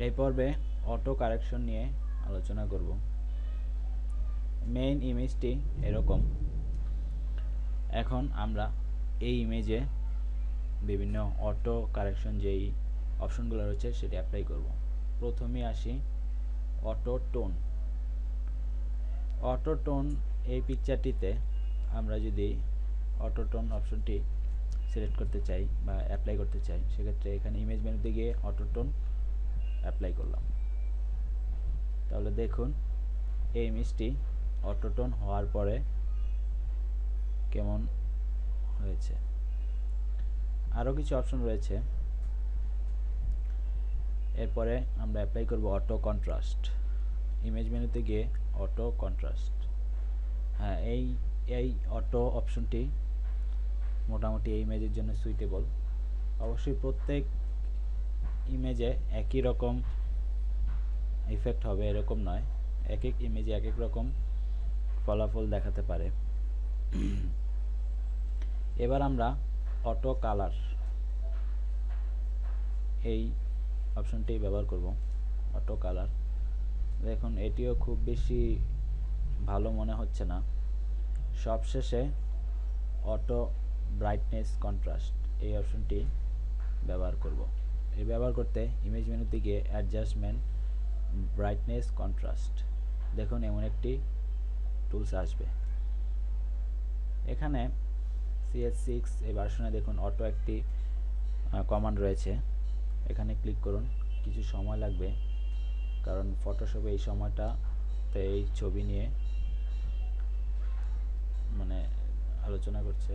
এই পর্বে auto correction নিয়ে আলোচনা করব। মেইন ইমেজটি এরকম। এখন আমরা এই ইমেজে বিভিন্ন অটো কারেকশন যেই অপশনগুলো রয়েছে সেটি অ্যাপ্লাই করব। প্রথমে আসি অটো টোন। অটো টোন এই পিকচারটিতে আমরা যদি অটো টোন অপশনটি সিলেক্ট করতে চাই বা অ্যাপ্লাই করতে চাই, সেক্ষেত্রে এখানে ইমেজ মেনুতে গিয়ে অটো টোন অ্যাপ্লাই করলাম। তাহলে দেখুন এই ইমেজটি অটো টোন হওয়ার পরে কেমন হয়েছে। আরও কিছু অপশন রয়েছে। এরপরে আমরা অ্যাপ্লাই করব অটো কন্ট্রাস্ট। ইমেজ মেনুতে গিয়ে অটো কন্ট্রাস্ট, হ্যাঁ এই অটো অপশনটি মোটামুটি এই ইমেজের জন্য সুইটেবল। অবশ্যই প্রত্যেক ইমেজে একই রকম ইফেক্ট হবে এরকম নয়, এক এক ইমেজে এক এক রকম ফলাফল দেখাতে পারে। এবার আমরা অটো কালার এই অপশনটি ব্যবহার করব। অটো কালার, দেখুন এটিও খুব বেশি ভালো মনে হচ্ছে না। সবশেষে অটো ব্রাইটনেস কন্ট্রাস্ট এই অপশনটি ব্যবহার করব। এই ব্যবহার করতে ইমেজ মেনুতে গিয়ে অ্যাডজাস্টমেন্ট ব্রাইটনেস কন্ট্রাস্ট, দেখুন এমন একটি টুলস আসবে। এখানে CS6 এই ভার্সনে দেখুন অটো একটি কমান্ড রয়েছে, এখানে ক্লিক করুন। কিছু সময় লাগবে কারণ ফটোশপে এই সময়টাতে এই ছবি নিয়ে আলোচনা করছে,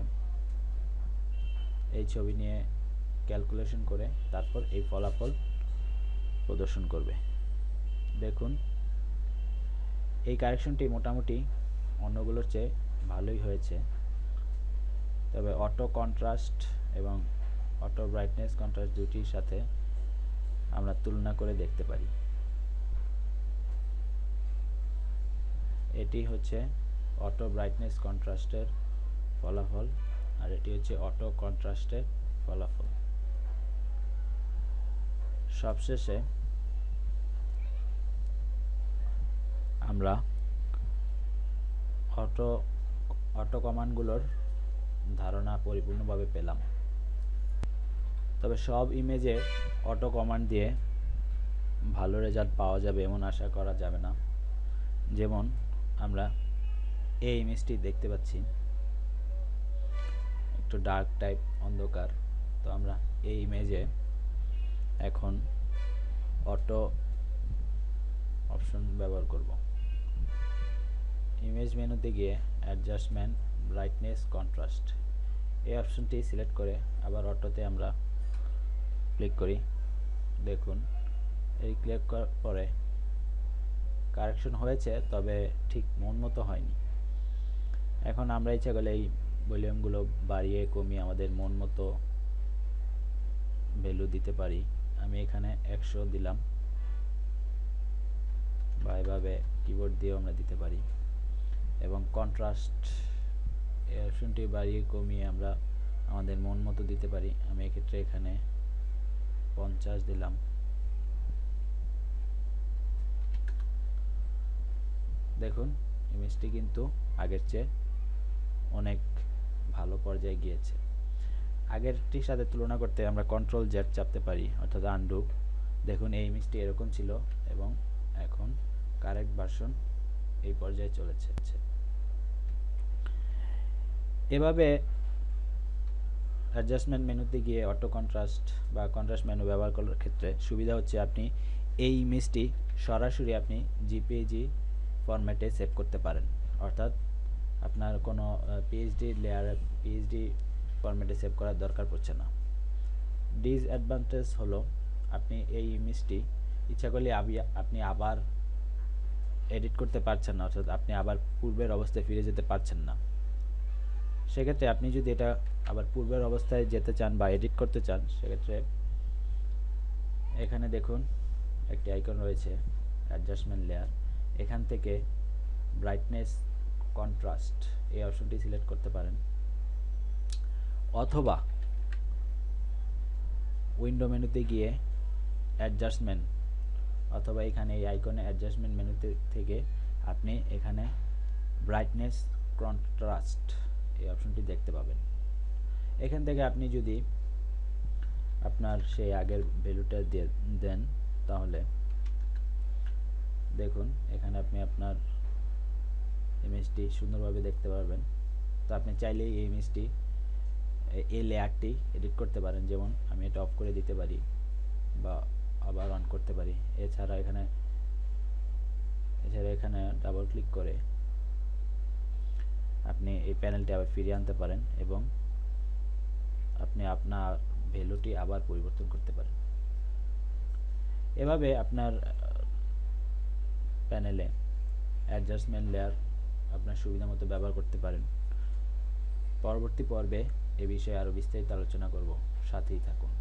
এই ছবি নিয়ে ক্যালকুলেশন করে তারপর এই ফলাফল প্রদর্শন করবে। দেখুন এই কারেকশনটি মোটামুটি অন্যগুলোর চেয়ে ভালোই হয়েছে, তবে অটো কন্ট্রাস্ট এবং অটো ব্রাইটনেস কন্ট্রাস্ট দুটির সাথে আমরা তুলনা করে দেখতে পারি। এটি হচ্ছে অটো ব্রাইটনেস কন্ট্রাস্টের ফলাফল আর এটি হচ্ছে অটো কন্ট্রাস্টের ফলাফল। সবশেষে আমরা অটো কমান্ডগুলোর ধারণা পরিপূর্ণভাবে পেলাম। তবে সব ইমেজে অটো কমান্ড দিয়ে ভালো রেজাল্ট পাওয়া যাবে এমন আশা করা যাবে না। যেমন আমরা এই ইমেজটি দেখতে পাচ্ছি একটু ডার্ক টাইপ, অন্ধকার, তো আমরা এই ইমেজে এখন অটো অপশন ব্যবহার করব। ইমেজ মেনুতে গিয়ে অ্যাডজাস্টমেন্ট ব্রাইটনেস কন্ট্রাস্ট এই অপশনটি সিলেক্ট করে আবার অটোতে আমরা ক্লিক করি। দেখুন এই ক্লিক করার পরে কারেকশন হয়েছে, তবে ঠিক মন মতো হয়নি। এখন আমরা ইচ্ছা করলে এই ভলিউমগুলো বাড়িয়ে কমিয়ে আমাদের মন মতো ভ্যালু দিতে পারি। আমি এখানে 100 দিলাম, বা এভাবে কিবোর্ড দিয়েও আমরা দিতে পারি। এবং কন্ট্রাস্ট এই অপশনটি বাড়িয়ে কমিয়ে আমরা আমাদের মন মতো দিতে পারি। আমি এক্ষেত্রে এখানে 50 দিলাম। দেখুন ইমেজটি কিন্তু আগের চেয়ে অনেক ভালো পর্যায়ে গিয়েছে। আগেরটির সাথে তুলনা করতে আমরা Ctrl Z চাপতে পারি, অর্থাৎ আনডু। দেখুন এই ইমেজটি এরকম ছিল এবং এখন কারেক্ট ভার্সন এই পর্যায়ে চলেছে। এভাবে অ্যাডজাস্টমেন্ট মেনুতে গিয়ে অটো কন্ট্রাস্ট বা কন্ট্রাস্ট মেনু ব্যবহার করার ক্ষেত্রে সুবিধা হচ্ছে আপনি এই ইমেজটি সরাসরি আপনি জিপিজি ফরম্যাটে সেভ করতে পারেন, অর্থাৎ আপনার কোনো পিএইচডি লেয়ারে পিএইচডি ফরম্যাটে সেভ করার দরকার পড়ছে না। ডিসঅ্যাডভান্টেজ হলো আপনি এই ইমেজটি ইচ্ছা করলে আপনি আবার এডিট করতে পারছেন না, অর্থাৎ আপনি আবার পূর্বের অবস্থায় ফিরে যেতে পারছেন না। সেক্ষেত্রে আপনি যদি এটা আবার পূর্বের অবস্থায় যেতে চান বা এডিট করতে চান, সেক্ষেত্রে এখানে দেখুন একটি আইকন রয়েছে অ্যাডজাস্টমেন্ট লেয়ার, এখান থেকে ব্রাইটনেস কন্ট্রাস্ট এই অপশনটি সিলেক্ট করতে পারেন, অথবা উইন্ডো মেনুতে গিয়ে অ্যাডজাস্টমেন্ট অথবা এখানে এই আইকনে অ্যাডজাস্টমেন্ট মেনু থেকে আপনি এখানে ব্রাইটনেস কন্ট্রাস্ট এই অপশনটি দেখতে পাবেন। এখান থেকে আপনি যদি আপনার সেই আগের ভ্যালুটা দিয়ে দেন তাহলে দেখুন এখানে আপনি আপনার ইমেজটি সুন্দরভাবে দেখতে পারবেন। তো আপনি চাইলেই এই ইমেজটি এই লেয়ারটি এডিট করতে পারেন, যেমন আমি এটা অফ করে দিতে পারি বা আবার অন করতে পারি। এছাড়া এখানে ডাবল ক্লিক করে আপনি এই প্যানেলটি আবার ফিরিয়ে আনতে পারেন এবং আপনি আপনার ভ্যালুটি আবার পরিবর্তন করতে পারেন। এভাবে আপনার প্যানেলে অ্যাডজাস্টমেন্ট লেয়ার আপনার সুবিধা মতো ব্যবহার করতে পারেন। পরবর্তী পর্বে এ বিষয়ে আরও বিস্তারিত আলোচনা করব, সাথেই থাকুন।